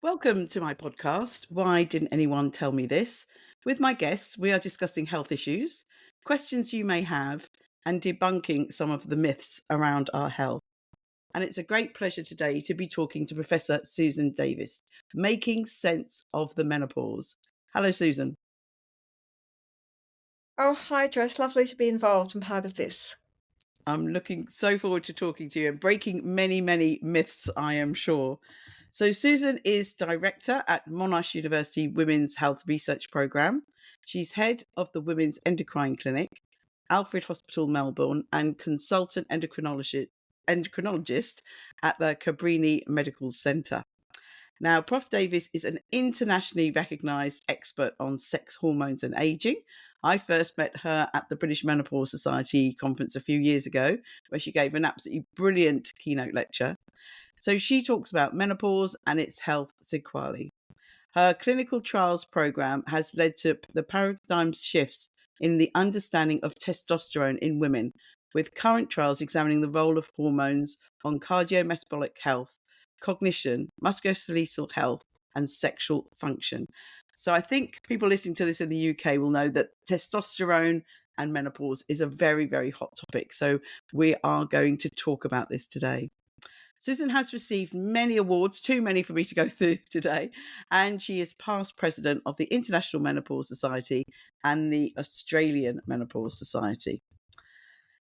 Welcome to my podcast, Why Didn't Anyone Tell Me This? With my guests, we are discussing health issues, questions you may have, and debunking some of the myths around our health. And it's a great pleasure today to be talking to Professor Susan Davis, making sense of the menopause. Hello, Susan. Oh, hi, Joyce. Lovely to be involved and part of this. I'm looking so forward to talking to you and breaking many, many myths, I am sure. So, Susan is director at Monash University Women's Health Research Programme. She's head of the Women's Endocrine Clinic, Alfred Hospital, Melbourne, and consultant endocrinologist at the Cabrini Medical Centre. Now, Prof. Davis is an internationally recognised expert on sex hormones and ageing. I first met her at the British Menopause Society conference a few years ago, where she gave an absolutely brilliant keynote lecture. So she talks about menopause and its health sequelae. Her clinical trials program has led to the paradigm shifts in the understanding of testosterone in women, with current trials examining the role of hormones on cardiometabolic health, cognition, musculoskeletal health, and sexual function. So I think people listening to this in the UK will know that testosterone and menopause is a very, very hot topic. So we are going to talk about this today. Susan has received many awards, too many for me to go through today, and she is past president of the International Menopause Society and the Australian Menopause Society.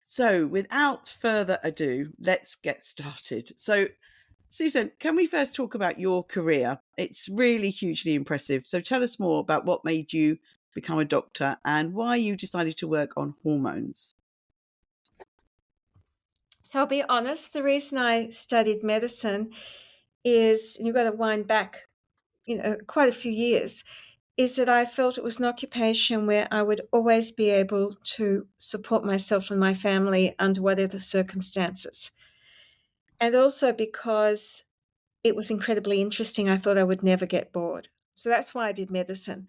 So, without further ado, let's get started. So, Susan, can we first talk about your career? It's really hugely impressive. So, tell us more about what made you become a doctor and why you decided to work on hormones. So I'll be honest, the reason I studied medicine is, and you've got to wind back, quite a few years, is that I felt it was an occupation where I would always be able to support myself and my family under whatever circumstances. And also because it was incredibly interesting, I thought I would never get bored. So that's why I did medicine.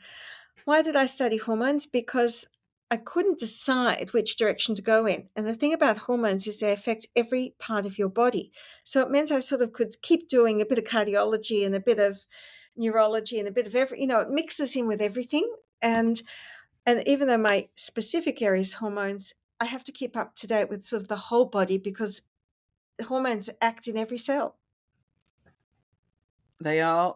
Why did I study hormones? Because I couldn't decide which direction to go in. And the thing about hormones is they affect every part of your body. So it meant I sort of could keep doing a bit of cardiology and a bit of neurology and a bit of it mixes in with everything. And even though my specific area is hormones, I have to keep up to date with sort of the whole body because hormones act in every cell. They are.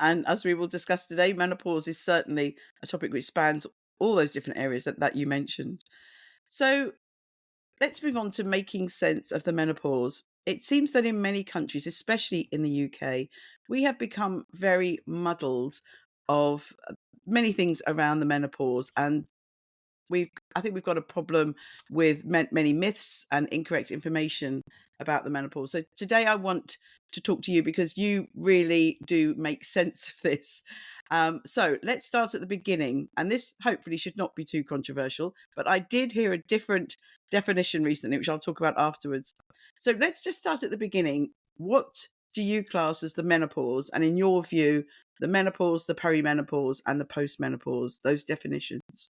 And as we will discuss today, menopause is certainly a topic which spans all those different areas that you mentioned. So let's move on to making sense of the menopause. It seems that in many countries, especially in the UK, we have become very muddled of many things around the menopause, and I think we've got a problem with many myths and incorrect information about the menopause. So today I want to talk to you because you really do make sense of this. So let's start at the beginning, and this hopefully should not be too controversial, but I did hear a different definition recently, which I'll talk about afterwards. So let's just start at the beginning. What do you class as the menopause? And in your view, the menopause, the perimenopause, and the postmenopause, those definitions?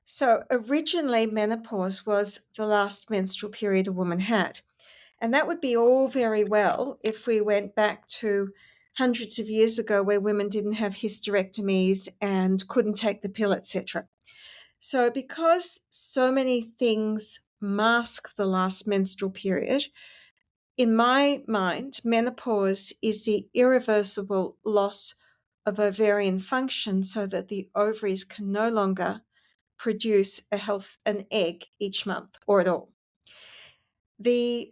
So originally, menopause was the last menstrual period a woman had. And that would be all very well if we went back to hundreds of years ago where women didn't have hysterectomies and couldn't take the pill, etc. So because so many things mask the last menstrual period, in my mind, menopause is the irreversible loss of ovarian function so that the ovaries can no longer produce an egg each month or at all.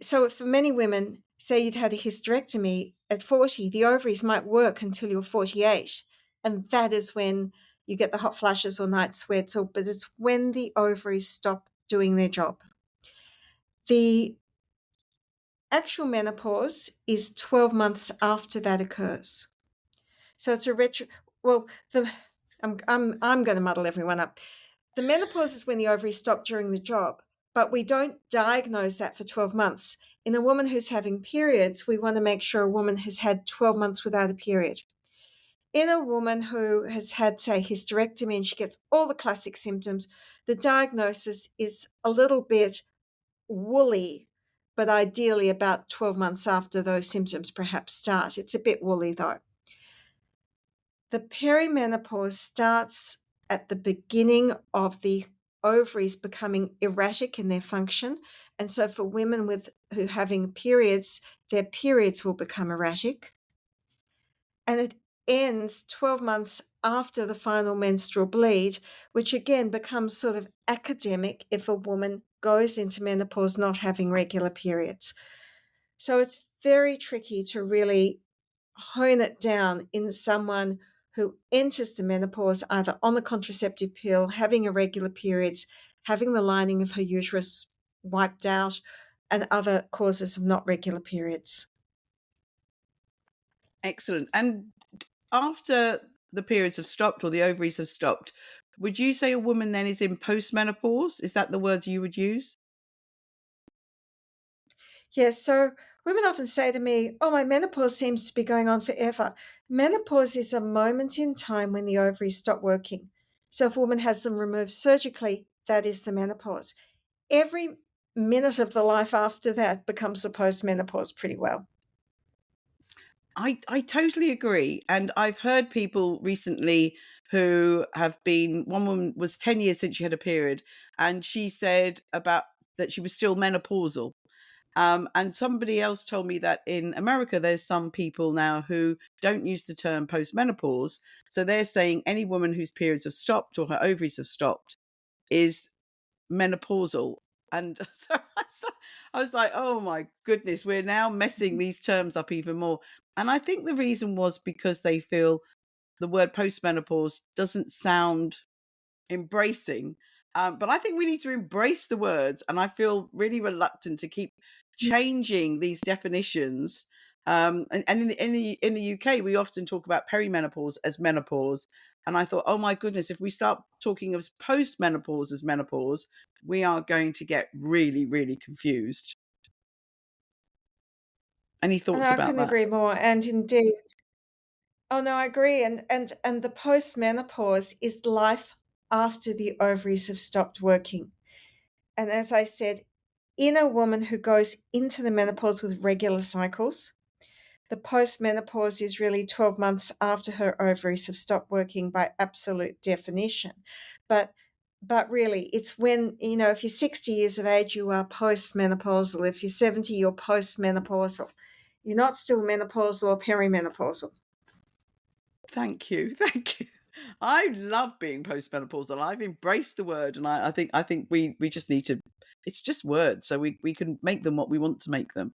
So for many women, say you'd had a hysterectomy at 40, the ovaries might work until you're 48. And that is when you get the hot flashes or night sweats, but it's when the ovaries stop doing their job. The actual menopause is 12 months after that occurs. So it's a I'm going to muddle everyone up. The menopause is when the ovaries stop doing the job, but we don't diagnose that for 12 months. In a woman who's having periods, we want to make sure a woman has had 12 months without a period. In a woman who has had, say, hysterectomy and she gets all the classic symptoms, the diagnosis is a little bit woolly but ideally about 12 months after those symptoms perhaps start. It's a bit woolly though. The perimenopause starts at the beginning of the ovaries becoming erratic in their function. And so for women who are having periods, their periods will become erratic. And it ends 12 months after the final menstrual bleed, which again becomes sort of academic if a woman goes into menopause not having regular periods. So it's very tricky to really hone it down in someone who enters the menopause either on the contraceptive pill, having irregular periods, having the lining of her uterus wiped out, and other causes of not regular periods. Excellent. And after the periods have stopped or the ovaries have stopped, would you say a woman then is in postmenopause? Is that the words you would use? Yes, so women often say to me, oh, my menopause seems to be going on forever. Menopause is a moment in time when the ovaries stop working. So if a woman has them removed surgically, that is the menopause. Every minute of the life after that becomes the postmenopause pretty well. I totally agree. And I've heard people recently who have been, one woman was 10 years since she had a period, and she said about that she was still menopausal. And somebody else told me that in America, there's some people now who don't use the term postmenopause. So they're saying any woman whose periods have stopped or her ovaries have stopped is menopausal. And so I was like, oh my goodness, we're now messing these terms up even more. And I think the reason was because they feel the word postmenopause doesn't sound embracing. But I think we need to embrace the words, and I feel really reluctant to keep changing these definitions. And in the UK, we often talk about perimenopause as menopause, and I thought, oh my goodness, if we start talking of postmenopause as menopause, we are going to get really, really confused. Any And thoughts I about couldn't that? agree more. And indeed, oh no, I agree. And the postmenopause is life after the ovaries have stopped working. And as I said, in a woman who goes into the menopause with regular cycles, the postmenopause is really 12 months after her ovaries have stopped working by absolute definition. But really, it's when, if you're 60 years of age, you are postmenopausal. If you're 70, you're postmenopausal. You're not still menopausal or perimenopausal. Thank you. Thank you. I love being postmenopausal. I've embraced the word, and I think we just need to, it's just words, so we can make them what we want to make them.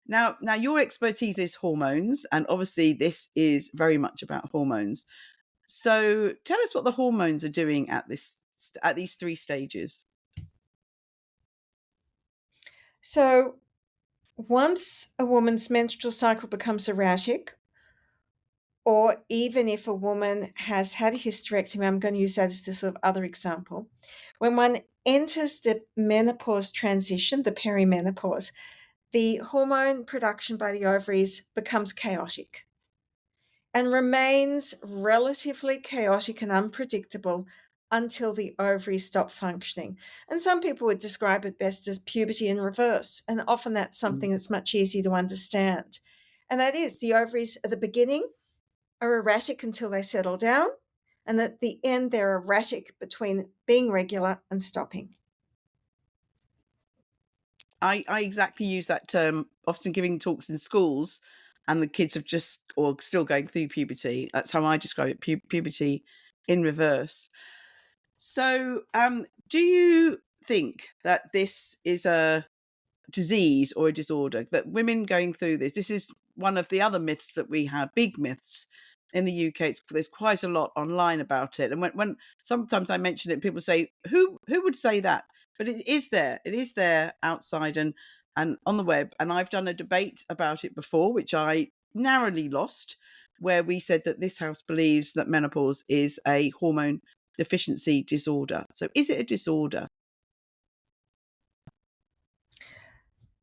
Now your expertise is hormones, and obviously this is very much about hormones. So tell us what the hormones are doing at these three stages. So once a woman's menstrual cycle becomes erratic, or even if a woman has had a hysterectomy, I'm going to use that as the sort of other example. When one enters the menopause transition, the perimenopause, the hormone production by the ovaries becomes chaotic and remains relatively chaotic and unpredictable until the ovaries stop functioning. And some people would describe it best as puberty in reverse. And often that's something that's much easier to understand. And that is the ovaries at the beginning are erratic until they settle down. And at the end, they're erratic between being regular and stopping. I exactly use that term, often giving talks in schools, and the kids have just or still going through puberty. That's how I describe it, puberty in reverse. So, do you think that this is a disease or a disorder, that women going through this is one of the other myths that we have, big myths in the UK? There's quite a lot online about it, and when sometimes I mention it, people say, who would say that? But it is there outside and on the web. And I've done a debate about it before, which I narrowly lost, where we said that this house believes that menopause is a hormone deficiency disorder. So is it a disorder?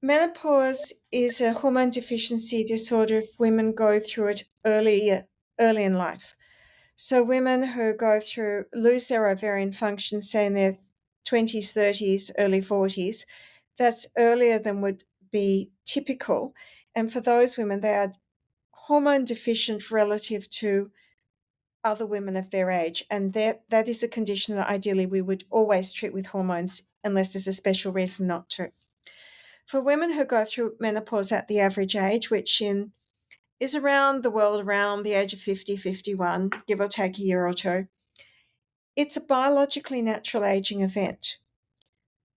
Menopause is a hormone deficiency disorder if women go through it early in life. So women who lose their ovarian function, say in their 20s, 30s, early 40s, that's earlier than would be typical. And for those women, they are hormone deficient relative to other women of their age. And that is a condition that ideally we would always treat with hormones unless there's a special reason not to. For women who go through menopause at the average age, which is around the world around the age of 50, 51, give or take a year or two, it's a biologically natural aging event.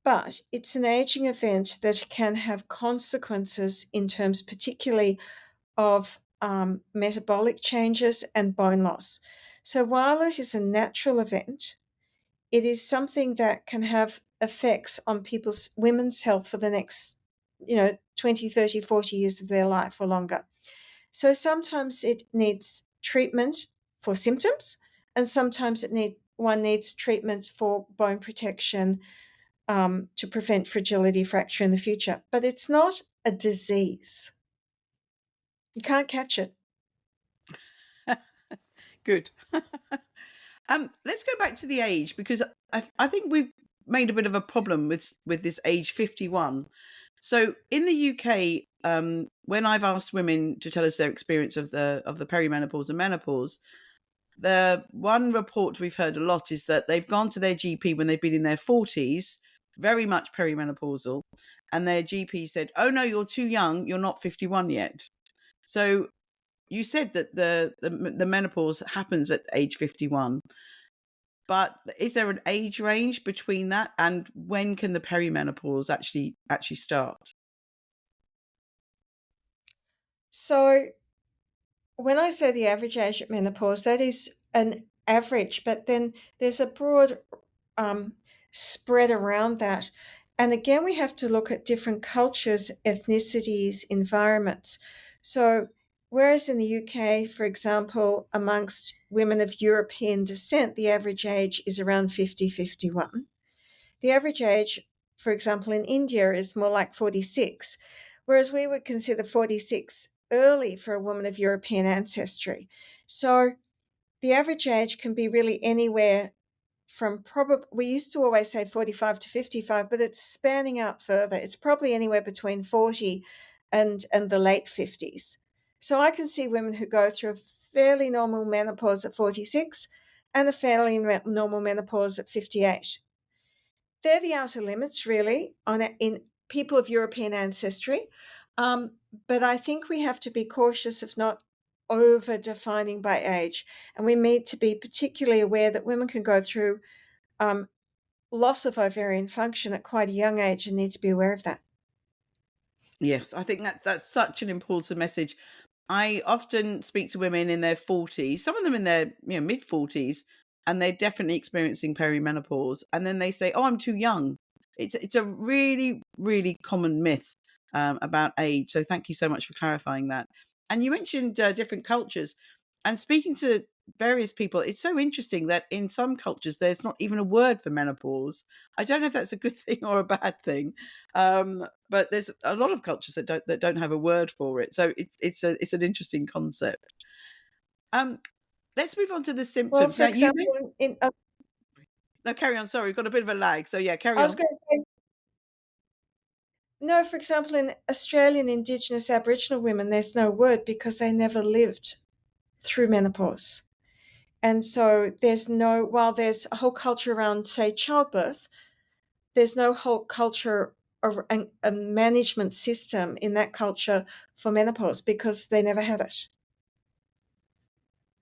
But it's an aging event that can have consequences in terms particularly of metabolic changes and bone loss. So while it is a natural event, it is something that can have effects on women's health for the next 20, 30, 40 years of their life or longer. So sometimes it needs treatment for symptoms, and sometimes one needs treatment for bone protection to prevent fragility fracture in the future. But it's not a disease. You can't catch it. Good. Let's go back to the age, because I think we've made a bit of a problem with this age 51. So in the UK, when I've asked women to tell us their experience of the perimenopause and menopause, the one report we've heard a lot is that they've gone to their GP when they've been in their 40s, very much perimenopausal, and their GP said, "Oh no, you're too young. You're not 51 yet." So you said that the menopause happens at age 51, but is there an age range between that, and when can the perimenopause actually start? So when I say the average age of menopause, that is an average, but then there's a broad spread around that. And again, we have to look at different cultures, ethnicities, environments. So whereas in the UK, for example, amongst women of European descent, the average age is around 50, 51. The average age, for example, in India is more like 46, whereas we would consider 46 early for a woman of European ancestry. So the average age can be really anywhere from we used to always say 45 to 55, but it's spanning out further. It's probably anywhere between 40 and the late 50s. So I can see women who go through a fairly normal menopause at 46 and a fairly normal menopause at 58. They're the outer limits, really, in people of European ancestry. But I think we have to be cautious of not over defining by age. And we need to be particularly aware that women can go through loss of ovarian function at quite a young age and need to be aware of that. Yes, I think that's such an important message. I often speak to women in their 40s, some of them in their mid 40s, and they're definitely experiencing perimenopause. And then they say, "Oh, I'm too young." It's a really, really common myth about age. So thank you so much for clarifying that. And you mentioned different cultures. And speaking to various people, it's so interesting that in some cultures there's not even a word for menopause. I don't know if that's a good thing or a bad thing, but there's a lot of cultures that don't have a word for it. So it's an interesting concept. Let's move on to the Well, symptoms for now. example, No, carry on. Sorry, we've got a bit of a lag. So yeah, carry I was on. going to say, no, for example, in Australian Indigenous Aboriginal women, there's no word because they never lived through menopause. And so while there's a whole culture around, say, childbirth, there's no whole culture or a management system in that culture for menopause because they never had it.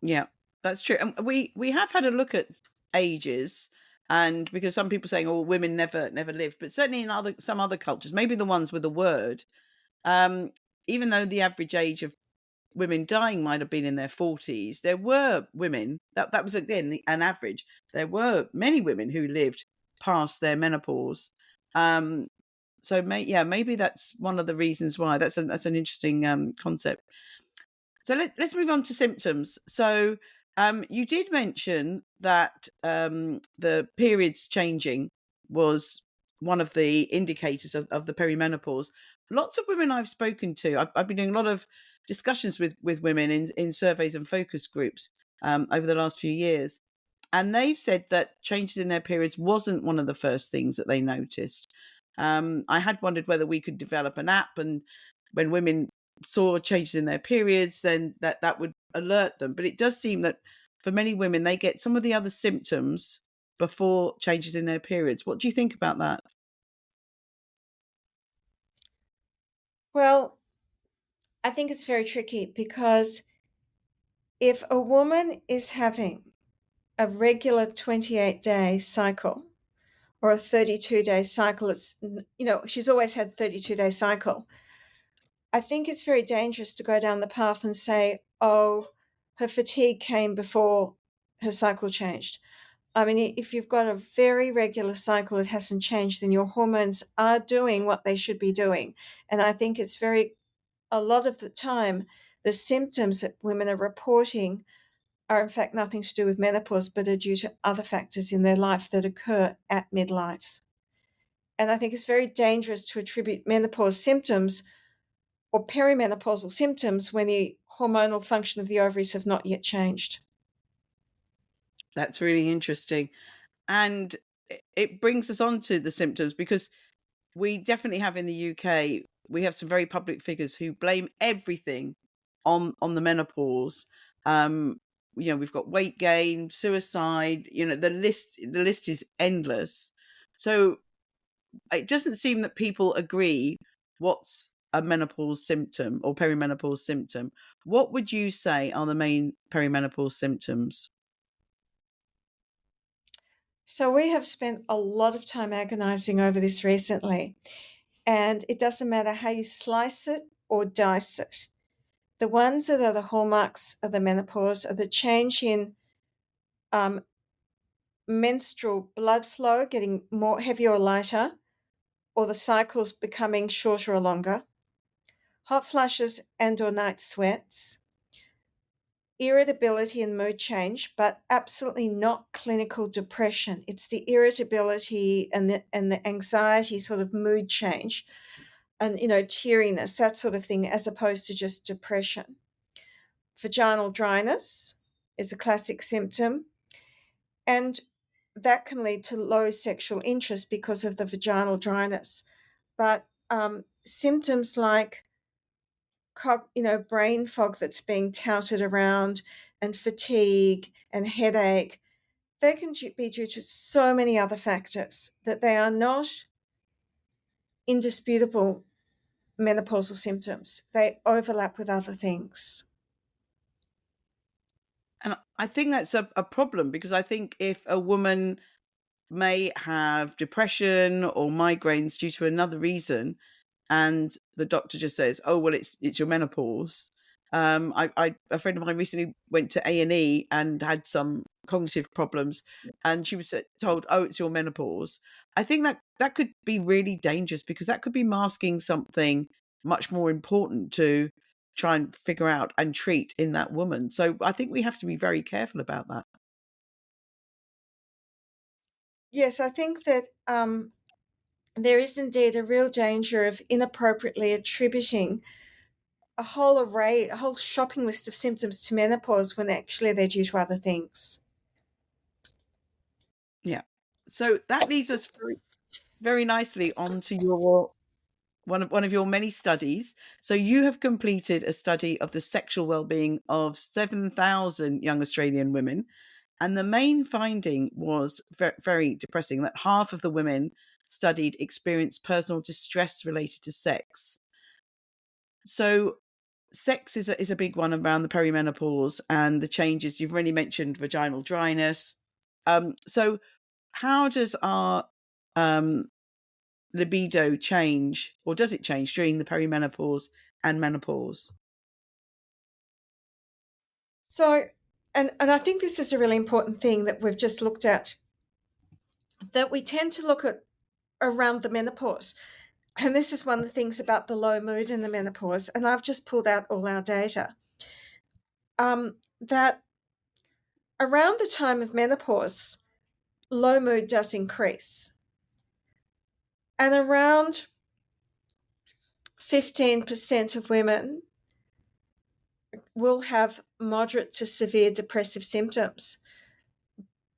Yeah, that's true. And we have had a look at ages, and because some people saying, "Oh, women never lived," but certainly in some other cultures, maybe the ones with a word, um, even though the average age of women dying might have been in their 40s, there were women that was again an average. There were many women who lived past their menopause. So maybe that's one of the reasons why. That's an interesting concept. So let's move on to symptoms. So you did mention that the periods changing was one of the indicators of the perimenopause. Lots of women I've spoken to, I've been doing a lot of discussions with women in surveys and focus groups over the last few years. And they've said that changes in their periods wasn't one of the first things that they noticed. I had wondered whether we could develop an app, and when women saw changes in their periods, then that would alert them. But it does seem that for many women, they get some of the other symptoms before changes in their periods. What do you think about that? Well, I think it's very tricky because if a woman is having a regular 28-day cycle or a 32-day cycle, it's, she's always had 32-day cycle. I think it's very dangerous to go down the path and say, oh, her fatigue came before her cycle changed. I mean, if you've got a very regular cycle, it hasn't changed, then your hormones are doing what they should be doing. And I think it's a lot of the time, the symptoms that women are reporting are in fact nothing to do with menopause, but are due to other factors in their life that occur at midlife. And I think it's very dangerous to attribute menopause symptoms or perimenopausal symptoms when the hormonal function of the ovaries have not yet changed. That's really interesting. And it brings us on to the symptoms, because we definitely have in the UK, we have some very public figures who blame everything on the menopause. We've got weight gain, suicide, the list is endless. So it doesn't seem that people agree what's a menopause symptom or perimenopause symptom. What would you say are the main perimenopause symptoms? So we have spent a lot of time agonizing over this recently, and it doesn't matter how you slice it or dice it. The ones that are the hallmarks of the menopause are the change in menstrual blood flow getting more heavier or lighter, or the cycles becoming shorter or longer, hot flushes and or night sweats, irritability and mood change, but absolutely not clinical depression. It's the irritability and the anxiety sort of mood change and, teariness, that sort of thing, as opposed to just depression. Vaginal dryness is a classic symptom, and that can lead to low sexual interest because of the vaginal dryness. But symptoms like brain fog that's being touted around, and fatigue and headache, they can be due to so many other factors that they are not indisputable menopausal symptoms. They overlap with other things. And I think that's a problem, because I think if a woman may have depression or migraines due to another reason, and the doctor just says, "Oh, well, it's your menopause." A friend of mine recently went to A&E and had some cognitive problems, and she was told, "Oh, it's your menopause." I think that could be really dangerous, because that could be masking something much more important to try and figure out and treat in that woman. So I think we have to be very careful about that. Yes, I think that there is indeed a real danger of inappropriately attributing a whole shopping list of symptoms to menopause when actually they're due to other things. Yeah. So that leads us very, very nicely onto your one of your many studies. So you have completed a study of the sexual well-being of 7,000 young Australian women, and the main finding was very depressing, that half of the women studied experienced personal distress related to sex. So sex is a big one around the perimenopause and the changes. You've already mentioned vaginal dryness. So how does our libido change, or does it change during the perimenopause and menopause? So, and I think this is a really important thing that we've just looked at, that we tend to look at around the menopause. And this is one of the things about the low mood in the menopause. And I've just pulled out all our data. That around the time of menopause, low mood does increase. And around 15% of women will have moderate to severe depressive symptoms.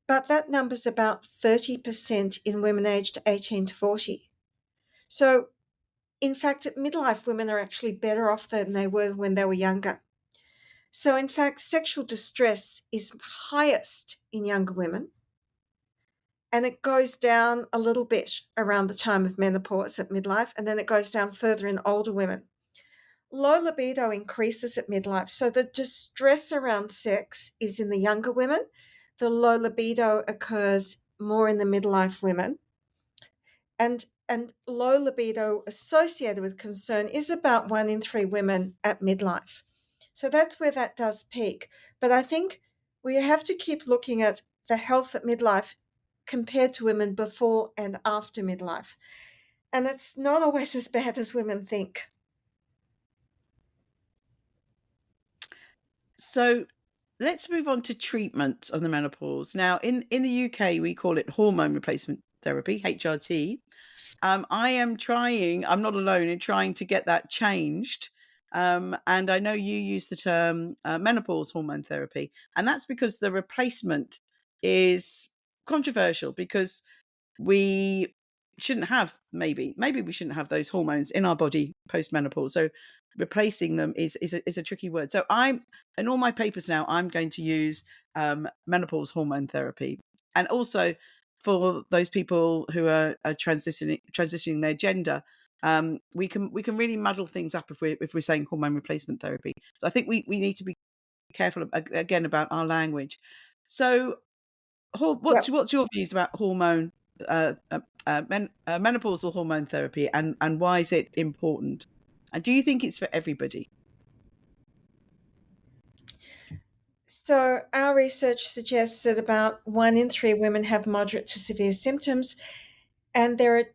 But that number's about 30% in women aged 18 to 40. So, in fact, at midlife, women are actually better off than they were when they were younger. So, in fact, sexual distress is highest in younger women, and it goes down a little bit around the time of menopause at midlife, and then it goes down further in older women. Low libido increases at midlife, so the distress around sex is in the younger women. The low libido occurs more in the midlife women. And low libido associated with concern is about 1 in 3 women at midlife. So that's where that does peak. But I think we have to keep looking at the health at midlife compared to women before and after midlife. And it's not always as bad as women think. So let's move on to treatment of the menopause. Now, in the UK, we call it hormone replacement therapy, HRT. I am trying, I'm not alone in trying to get that changed. And I know you use the term menopause hormone therapy. And that's because the replacement is controversial, because we shouldn't have, maybe we shouldn't have those hormones in our body post menopause. So replacing them is a tricky word. So I'm, in all my papers now, I'm going to use menopause hormone therapy. And also for those people who are transitioning their gender, we can really muddle things up if we're saying hormone replacement therapy. So I think we need to be careful again about our language. So Yep. what's your views about hormone menopausal hormone therapy, and why is it important? And do you think it's for everybody? So our research suggests that about 1 in 3 women have moderate to severe symptoms, and there are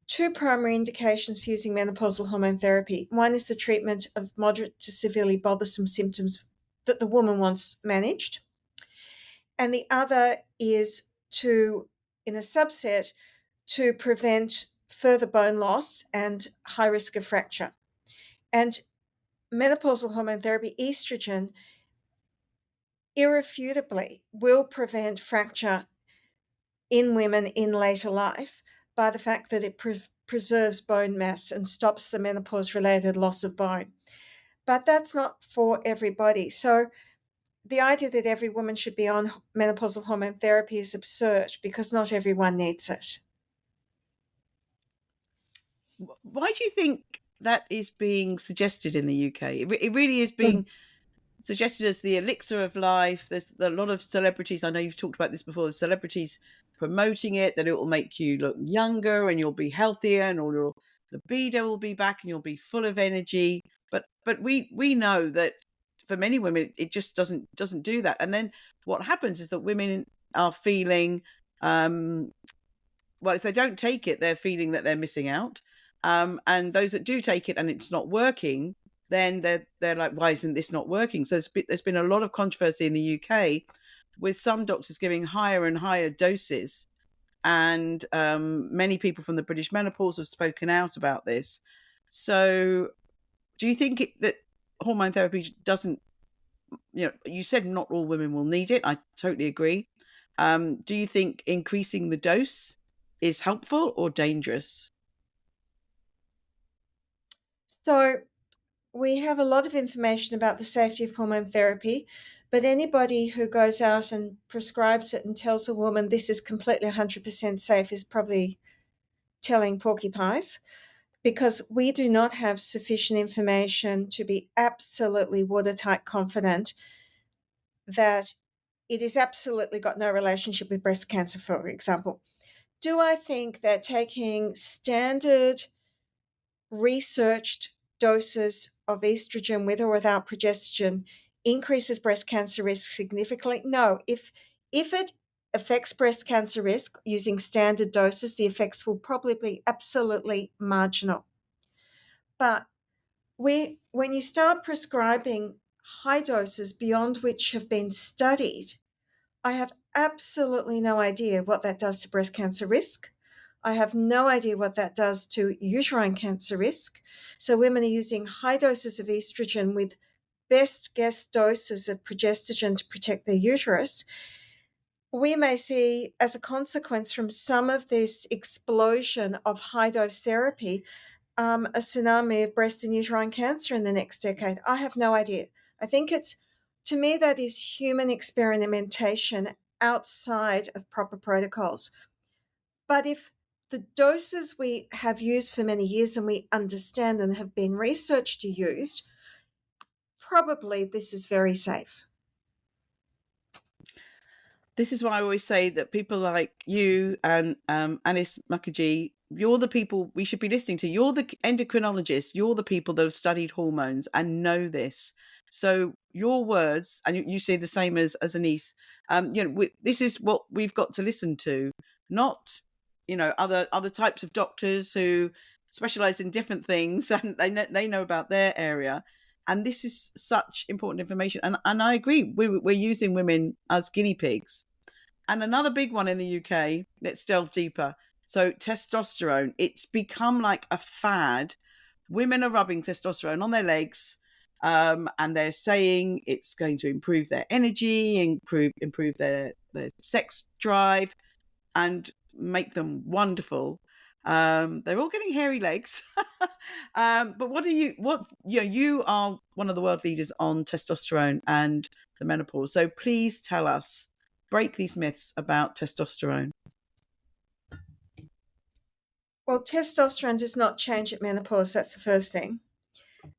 2 primary indications for using menopausal hormone therapy. One is the treatment of moderate to severely bothersome symptoms that the woman wants managed. And the other is to, in a subset, to prevent further bone loss and high risk of fracture. And menopausal hormone therapy, estrogen, irrefutably will prevent fracture in women in later life by the fact that it preserves bone mass and stops the menopause-related loss of bone. But that's not for everybody. So the idea that every woman should be on menopausal hormone therapy is absurd, because not everyone needs it. Why do you think that is being suggested in the UK? It really is being suggested as the elixir of life. There's a lot of celebrities, I know you've talked about this before, the celebrities promoting it, that it will make you look younger and you'll be healthier and all your libido will be back and you'll be full of energy. But we know that for many women it just doesn't do that. And then what happens is that women are feeling well, if they don't take it, they're feeling that they're missing out. And those that do take it and it's not working, then they're like, why isn't this not working? So there's been a lot of controversy in the UK with some doctors giving higher and higher doses. And many people from the British Menopause have spoken out about this. So do you think that hormone therapy doesn't, you said not all women will need it. I totally agree. Do you think increasing the dose is helpful or dangerous? So we have a lot of information about the safety of hormone therapy, but anybody who goes out and prescribes it and tells a woman this is completely 100% safe is probably telling porcupines, because we do not have sufficient information to be absolutely watertight confident that it is absolutely got no relationship with breast cancer, for example. Do I think that taking standard researched doses of estrogen with or without progesterone increases breast cancer risk significantly? No. If it affects breast cancer risk using standard doses, the effects will probably be absolutely marginal. But when you start prescribing high doses beyond which have been studied, I have absolutely no idea what that does to breast cancer risk. I have no idea what that does to uterine cancer risk. So women are using high doses of estrogen with best guess doses of progesterone to protect their uterus. we may see, as a consequence from some of this explosion of high dose therapy, a tsunami of breast and uterine cancer in the next decade. I have no idea. I think to me, that is human experimentation outside of proper protocols. But if the doses we have used for many years and we understand and have been researched to use, probably this is very safe. This is why I always say that people like you and Annice Mukherjee, you're the people we should be listening to. You're the endocrinologists. You're the people that have studied hormones and know this. So your words, and you say the same as Annice. This is what we've got to listen to, not other types of doctors who specialize in different things and they know about their area. And this is such important information. And I agree, we're using women as guinea pigs. And another big one in the UK, let's delve deeper. So testosterone, it's become like a fad. Women are rubbing testosterone on their legs, and they're saying it's going to improve their energy, improve their sex drive, and make them wonderful. They're all getting hairy legs. But you are one of the world leaders on testosterone and the menopause. So please tell us, break these myths about testosterone. Well, testosterone does not change at menopause. That's the first thing.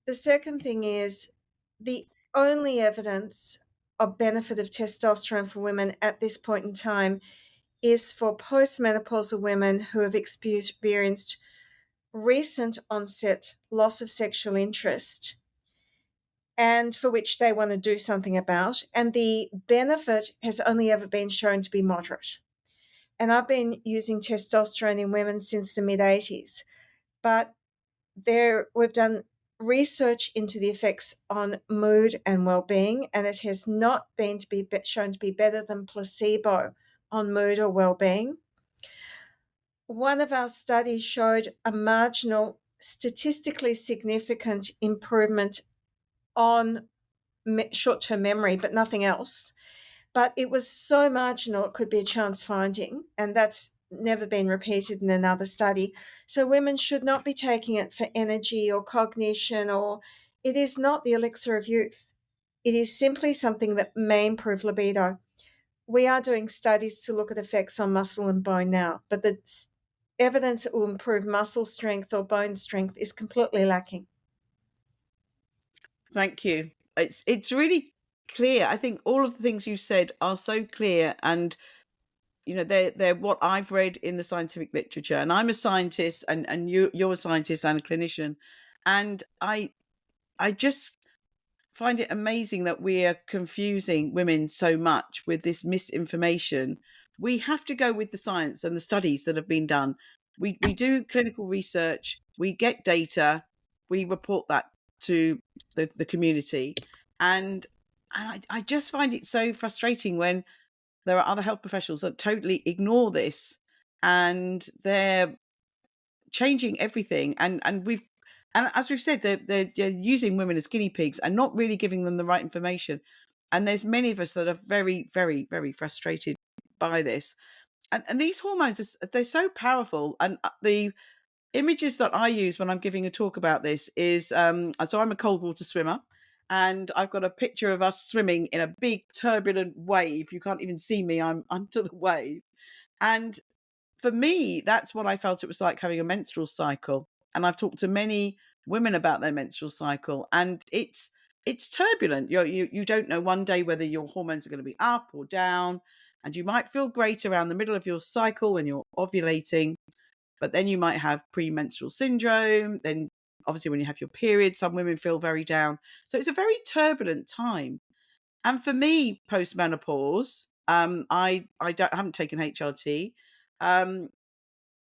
The second thing is the only evidence of benefit of testosterone for women at this point in time is for postmenopausal women who have experienced recent onset loss of sexual interest and for which they want to do something about. And the benefit has only ever been shown to be moderate. And I've been using testosterone in women since the mid-80s. But we've done research into the effects on mood and well-being, and it has not been shown to be better than placebo on mood or well-being. One of our studies showed a marginal, statistically significant improvement on short-term memory, but nothing else. But it was so marginal it could be a chance finding, and that's never been repeated in another study. So women should not be taking it for energy or cognition, or it is not the elixir of youth. It is simply something that may improve libido. We are doing studies to look at effects on muscle and bone now, but the evidence it will improve muscle strength or bone strength is completely lacking. Thank you. It's really clear. I think all of the things you said are so clear, and they're what I've read in the scientific literature. And I'm a scientist, and you're a scientist and a clinician, and I just find it amazing that we are confusing women so much with this misinformation. We have to go with the science and the studies that have been done. We do clinical research, we get data, we report that to the community. And I just find it so frustrating when there are other health professionals that totally ignore this, and they're changing everything. And as we've said, they're using women as guinea pigs and not really giving them the right information. And there's many of us that are very, very, very frustrated by this. And these hormones, they're so powerful. And the images that I use when I'm giving a talk about this is, so I'm a cold water swimmer, and I've got a picture of us swimming in a big turbulent wave. You can't even see me, I'm under the wave. And for me, that's what I felt it was like having a menstrual cycle. And I've talked to many women about their menstrual cycle, and it's turbulent. You don't know one day whether your hormones are going to be up or down, and you might feel great around the middle of your cycle when you're ovulating, but then you might have premenstrual syndrome. Then obviously when you have your period, some women feel very down. So it's a very turbulent time. And for me, post-menopause, I haven't taken HRT. Um,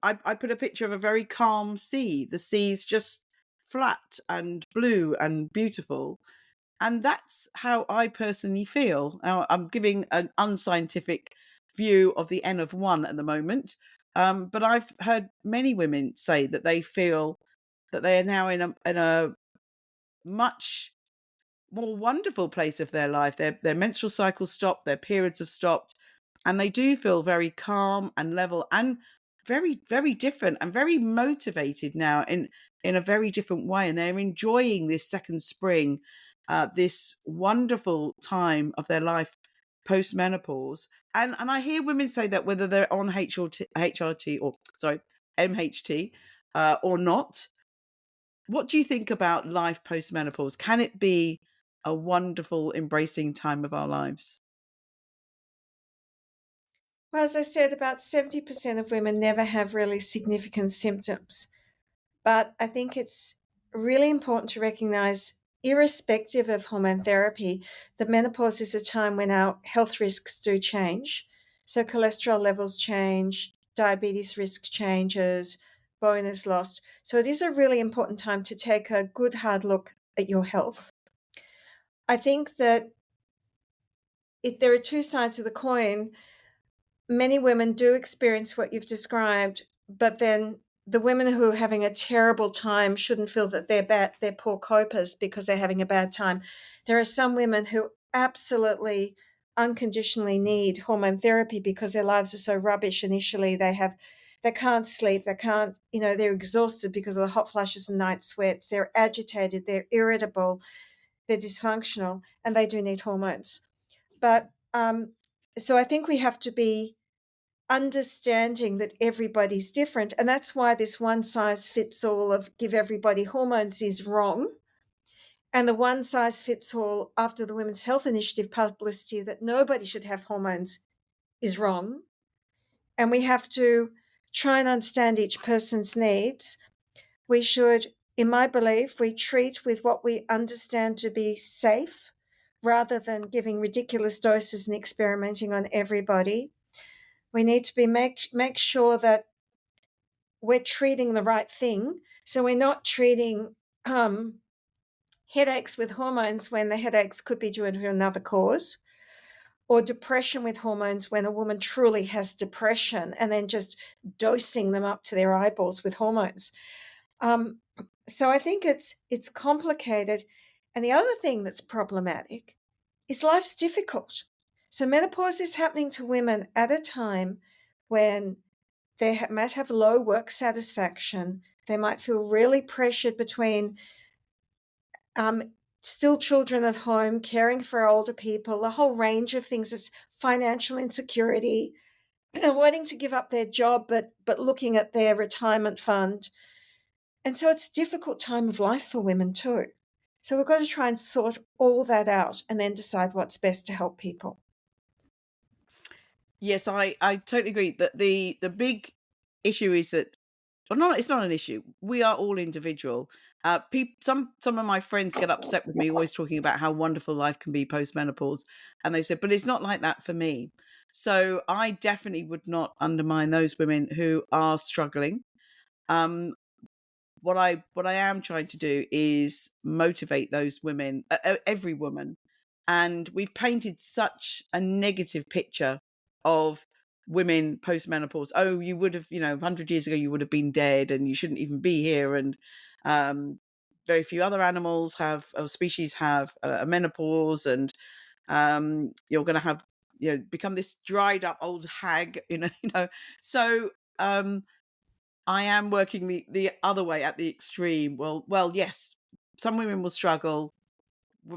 I put a picture of a very calm sea. The sea's just flat and blue and beautiful. And that's how I personally feel. Now, I'm giving an unscientific view of the N of one at the moment. But I've heard many women say that they feel that they are now in a much more wonderful place of their life. Their menstrual cycle stopped, their periods have stopped, and they do feel very calm and level and very, very different and very motivated now in a very different way. And they're enjoying this second spring, this wonderful time of their life post menopause. And I hear women say that whether they're on HRT or sorry, MHT or not. What do you think about life post menopause? Can it be a wonderful, embracing time of our lives? Well, as I said, about 70% of women never have really significant symptoms. But I think it's really important to recognize, irrespective of hormone therapy, that menopause is a time when our health risks do change. So cholesterol levels change, diabetes risk changes, bone is lost. So it is a really important time to take a good hard look at your health. I think that if there are two sides of the coin, many women do experience what you've described, but then the women who are having a terrible time shouldn't feel that they're poor copers because they're having a bad time. There are some women who absolutely unconditionally need hormone therapy because their lives are so rubbish initially. They can't sleep, they're exhausted because of the hot flushes and night sweats, they're agitated, they're irritable, they're dysfunctional, and they do need hormones. But so I think we have to be understanding that everybody's different. And that's why this one size fits all of give everybody hormones is wrong. And the one size fits all after the Women's Health Initiative publicity that nobody should have hormones is wrong. And we have to try and understand each person's needs. We should, in my belief, we treat with what we understand to be safe rather than giving ridiculous doses and experimenting on everybody. We need to make sure that we're treating the right thing. So we're not treating headaches with hormones when the headaches could be due to another cause, or depression with hormones when a woman truly has depression and then just dosing them up to their eyeballs with hormones. So I think it's complicated. And the other thing that's problematic is life's difficult. So menopause is happening to women at a time when they might have low work satisfaction. They might feel really pressured between still children at home, caring for older people, a whole range of things. It's financial insecurity, wanting to give up their job, but looking at their retirement fund. And so it's a difficult time of life for women too. So we've got to try and sort all that out and then decide what's best to help people. Yes, I totally agree that the big issue is that, well, no, it's not an issue. We are all individual. Some of my friends get upset with me always talking about how wonderful life can be post menopause, and they said, but it's not like that for me. So I definitely would not undermine those women who are struggling. Um, what I am trying to do is motivate those women, every woman. And we've painted such a negative picture of women post menopause. Oh, you would have, 100 years ago, you would have been dead, and you shouldn't even be here. And very few other animals have, or species have, a menopause, and you're going to have, become this dried up old hag. So. I am working the other way at the extreme. Well, yes, some women will struggle,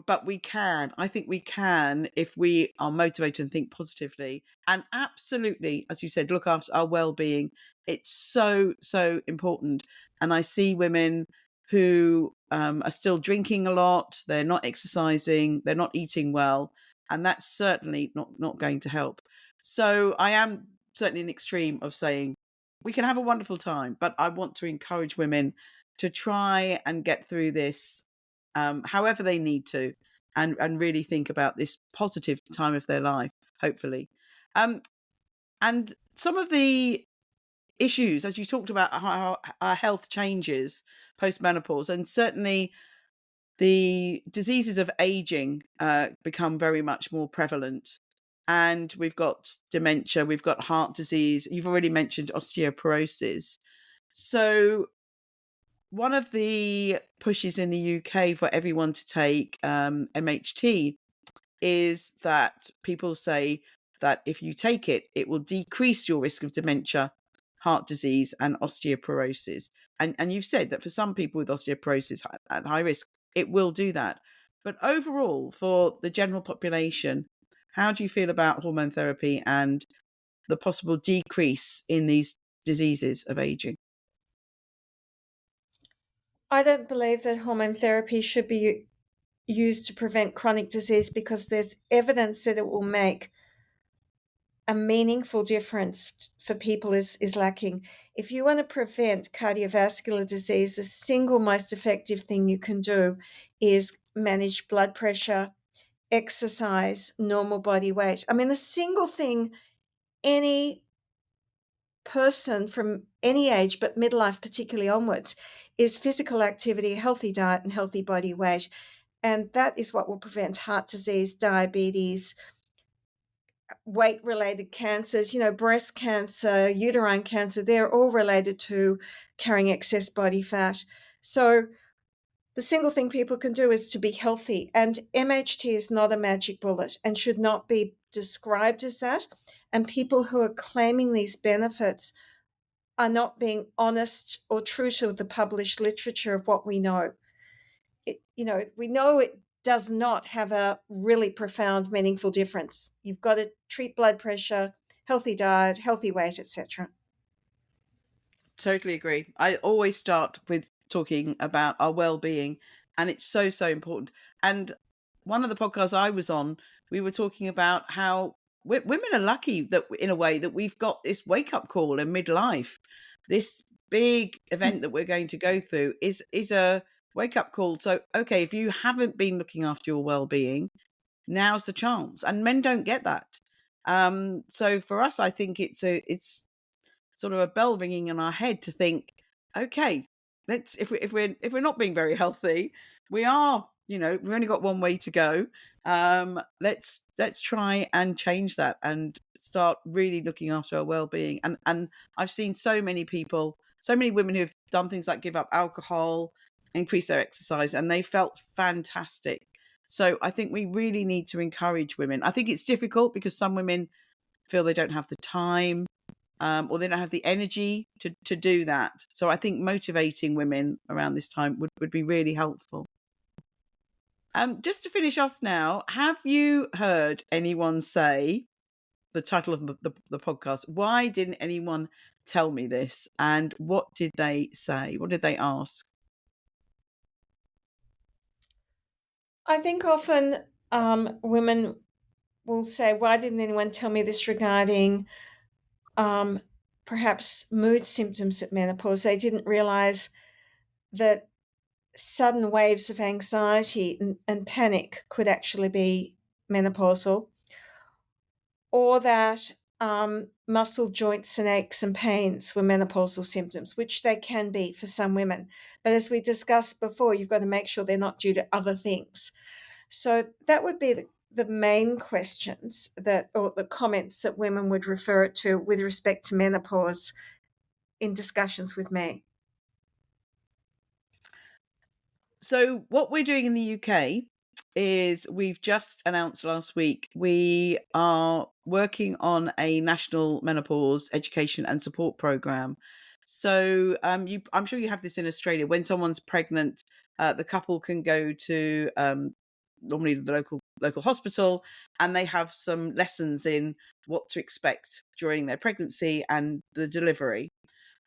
but we can. I think we can if we are motivated and think positively. And absolutely, as you said, look after our well-being. It's so, so important. And I see women who are still drinking a lot. They're not exercising. They're not eating well, and that's certainly not going to help. So I am certainly an extreme of saying we can have a wonderful time, but I want to encourage women to try and get through this however they need to, and really think about this positive time of their life, hopefully. Um, and some of the issues, as you talked about, how our health changes post menopause, and certainly the diseases of aging become very much more prevalent. And we've got dementia, we've got heart disease. You've already mentioned osteoporosis. So one of the pushes in the UK for everyone to take MHT is that people say that if you take it, it will decrease your risk of dementia, heart disease, and osteoporosis. And you've said that for some people with osteoporosis at high risk, it will do that. But overall, for the general population, how do you feel about hormone therapy and the possible decrease in these diseases of aging? I don't believe that hormone therapy should be used to prevent chronic disease because there's evidence that it will make a meaningful difference for people is lacking. If you want to prevent cardiovascular disease, the single most effective thing you can do is manage blood pressure, exercise, normal body weight. I mean, the single thing any person from any age, but midlife particularly onwards, is physical activity, healthy diet, and healthy body weight. And that is what will prevent heart disease, diabetes, weight-related cancers, breast cancer, uterine cancer. They're all related to carrying excess body fat. So the single thing people can do is to be healthy. And MHT is not a magic bullet and should not be described as that. And people who are claiming these benefits are not being honest or true to the published literature of what we know. We know it does not have a really profound, meaningful difference. You've got to treat blood pressure, healthy diet, healthy weight, etc. Totally agree. I always start with talking about our well-being, and it's so, so important. And one of the podcasts I was on, we were talking about how women are lucky that, in a way, that we've got this wake-up call in midlife. This big event that we're going to go through is a wake-up call. So, okay, if you haven't been looking after your well-being, now's the chance. And men don't get that. So for us, I think it's sort of a bell ringing in our head to think, okay, let's if we're not being very healthy, we are, we've only got one way to go. Let's try and change that and start really looking after our well-being. And I've seen so many people, so many women who've done things like give up alcohol, increase their exercise, and they felt fantastic. So I think we really need to encourage women. I think it's difficult because some women feel they don't have the time, or they don't have the energy to do that. So I think motivating women around this time would be really helpful. Just to finish off now, have you heard anyone say, the title of the podcast, why didn't anyone tell me this? And what did they say? What did they ask? I think often women will say, why didn't anyone tell me this regarding perhaps mood symptoms at menopause? They didn't realize that sudden waves of anxiety and panic could actually be menopausal, or that muscle joints and aches and pains were menopausal symptoms, which they can be for some women. But as we discussed before, you've got to make sure they're not due to other things. So that would be the main questions or the comments that women would refer it to with respect to menopause in discussions with me. So what we're doing in the UK is we've just announced last week we are working on a national menopause education and support program. So I'm sure you have this in Australia. When someone's pregnant, the couple can go to normally the local hospital, and they have some lessons in what to expect during their pregnancy and the delivery.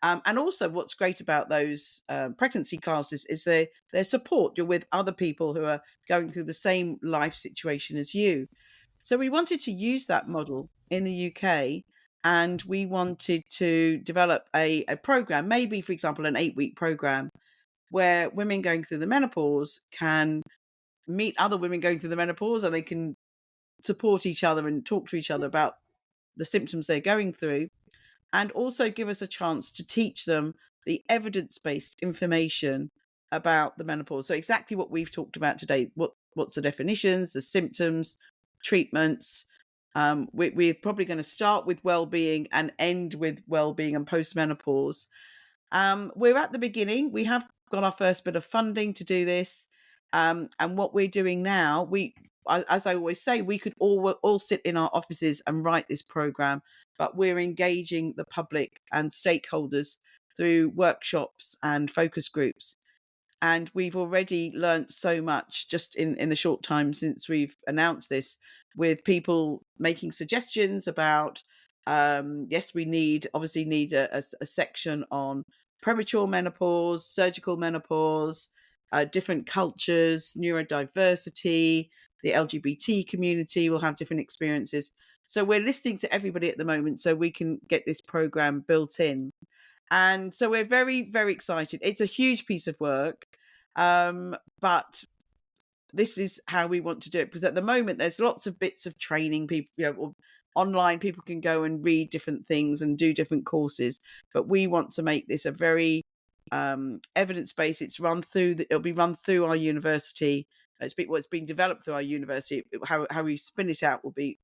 And also what's great about those pregnancy classes is their support. You're with other people who are going through the same life situation as you. So we wanted to use that model in the UK, and we wanted to develop a program, maybe, for example, an 8-week program where women going through the menopause can meet other women going through the menopause, and they can support each other and talk to each other about the symptoms they're going through, and also give us a chance to teach them the evidence-based information about the menopause. So exactly what we've talked about today, what's the definitions, the symptoms, treatments. We're probably going to start with well-being and end with well-being and post-menopause. We're at the beginning. We have got our first bit of funding to do this. And what we're doing now, as I always say, we could all sit in our offices and write this program, but we're engaging the public and stakeholders through workshops and focus groups. And we've already learnt so much just in the short time since we've announced this, with people making suggestions about, yes, we obviously need a section on premature menopause, surgical menopause, different cultures, neurodiversity, the LGBT community will have different experiences. So we're listening to everybody at the moment so we can get this program built in. And so we're very, very excited. It's a huge piece of work, but this is how we want to do it, because at the moment there's lots of bits of training. People, online, people can go and read different things and do different courses, but we want to make this a very evidence-based. It'll be run through our university. What's being developed through our university. How we spin it out will be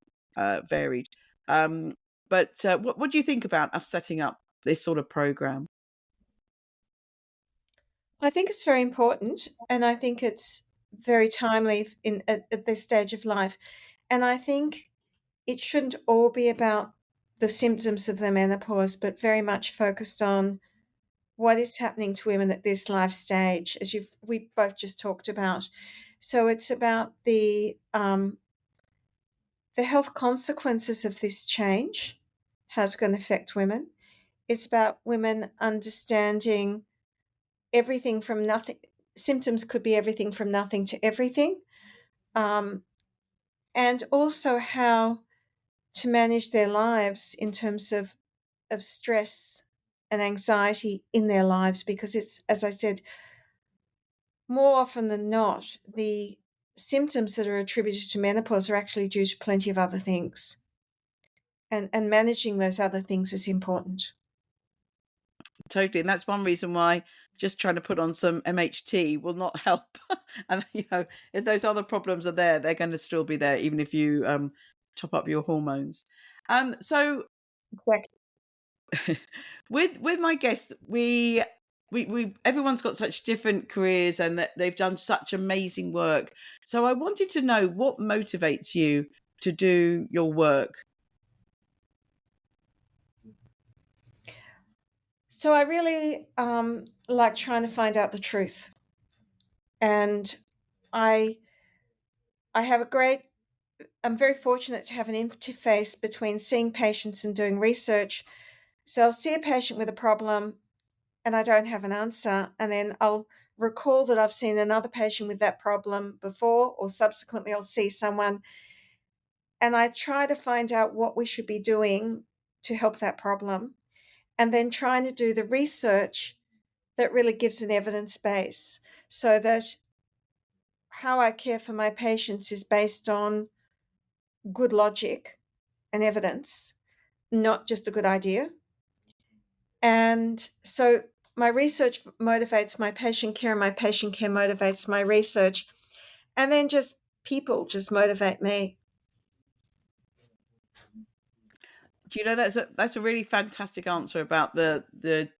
varied. But what do you think about us setting up this sort of program? I think it's very important, and I think it's very timely at this stage of life. And I think it shouldn't all be about the symptoms of the menopause, but very much focused on what is happening to women at this life stage, as we both just talked about. So it's about the health consequences of this change, how it's going to affect women. It's about women understanding everything from nothing. Symptoms could be everything from nothing to everything. And also how to manage their lives in terms of stress and anxiety in their lives, because it's, as I said, more often than not, the symptoms that are attributed to menopause are actually due to plenty of other things. And managing those other things is important. Totally. And that's one reason why just trying to put on some MHT will not help. And, if those other problems are there, they're going to still be there, even if you top up your hormones. So Exactly. with my guests, we everyone's got such different careers and that they've done such amazing work. So I wanted to know what motivates you to do your work. So I really like trying to find out the truth. And I have I'm very fortunate to have an interface between seeing patients and doing research. So I'll see a patient with a problem and I don't have an answer, and then I'll recall that I've seen another patient with that problem before, or subsequently I'll see someone, and I try to find out what we should be doing to help that problem, and then trying to do the research that really gives an evidence base, so that how I care for my patients is based on good logic and evidence, not just a good idea. And so my research motivates my patient care, and my patient care motivates my research. And then just people just motivate me. Do you know, that's a really fantastic answer about the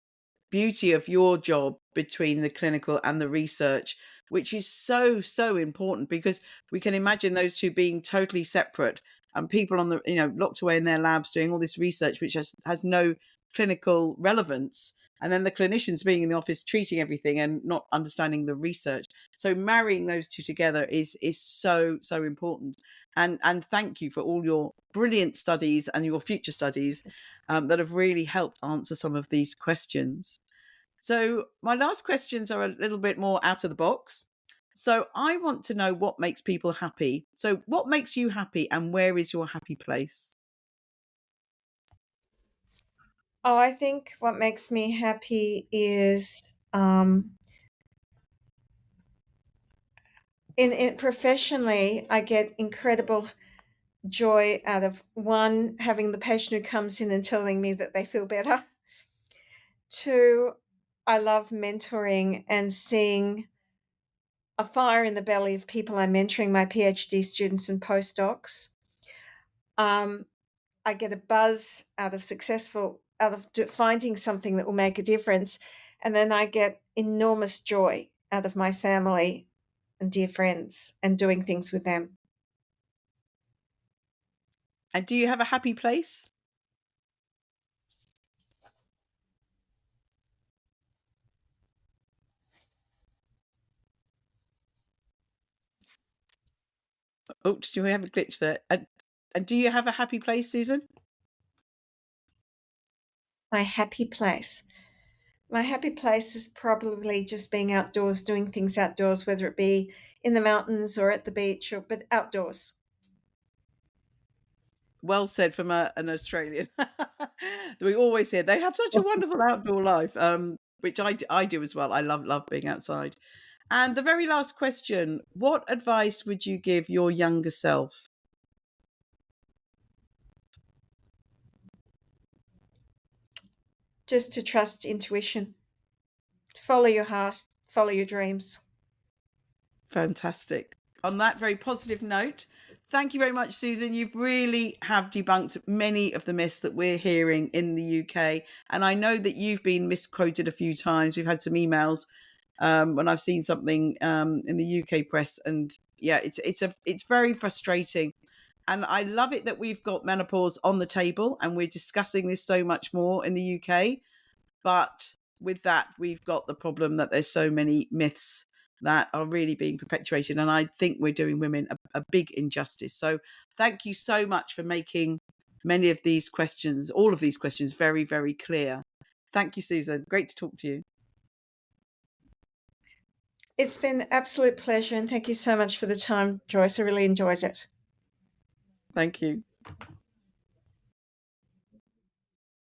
beauty of your job between the clinical and the research, which is so, so important, because we can imagine those two being totally separate, and people on the, locked away in their labs doing all this research, which has no clinical relevance. And then the clinicians being in the office treating everything and not understanding the research. So marrying those two together is so, so important. And thank you for all your brilliant studies and your future studies that have really helped answer some of these questions. So my last questions are a little bit more out of the box. So I want to know what makes people happy. So what makes you happy, and where is your happy place? Oh, I think what makes me happy is in professionally, I get incredible joy out of, one, having the patient who comes in and telling me that they feel better. Two, I love mentoring and seeing a fire in the belly of people I'm mentoring, my PhD students and postdocs. I get a buzz out of finding something that will make a difference. And then I get enormous joy out of my family and dear friends and doing things with them. And do you have a happy place? Oh, did you have a glitch there? And do you have a happy place, Susan? My happy place. My happy place is probably just being outdoors, doing things outdoors, whether it be in the mountains or at the beach, but outdoors. Well said from an Australian. We always hear they have such a wonderful outdoor life, which I do as well. I love being outside. And the very last question: what advice would you give your younger self? Just to trust intuition, follow your heart, follow your dreams. Fantastic. On that very positive note, thank you very much, Susan. You've really have debunked many of the myths that we're hearing in the UK. And I know that you've been misquoted a few times. We've had some emails when I've seen something in the UK press. And yeah, it's very frustrating. And I love it that we've got menopause on the table and we're discussing this so much more in the UK. But with that, we've got the problem that there's so many myths that are really being perpetuated. And I think we're doing women a big injustice. So thank you so much for making many of these questions, all of these questions, very, very clear. Thank you, Susan. Great to talk to you. It's been an absolute pleasure, and thank you so much for the time, Joyce. I really enjoyed it. Thank you.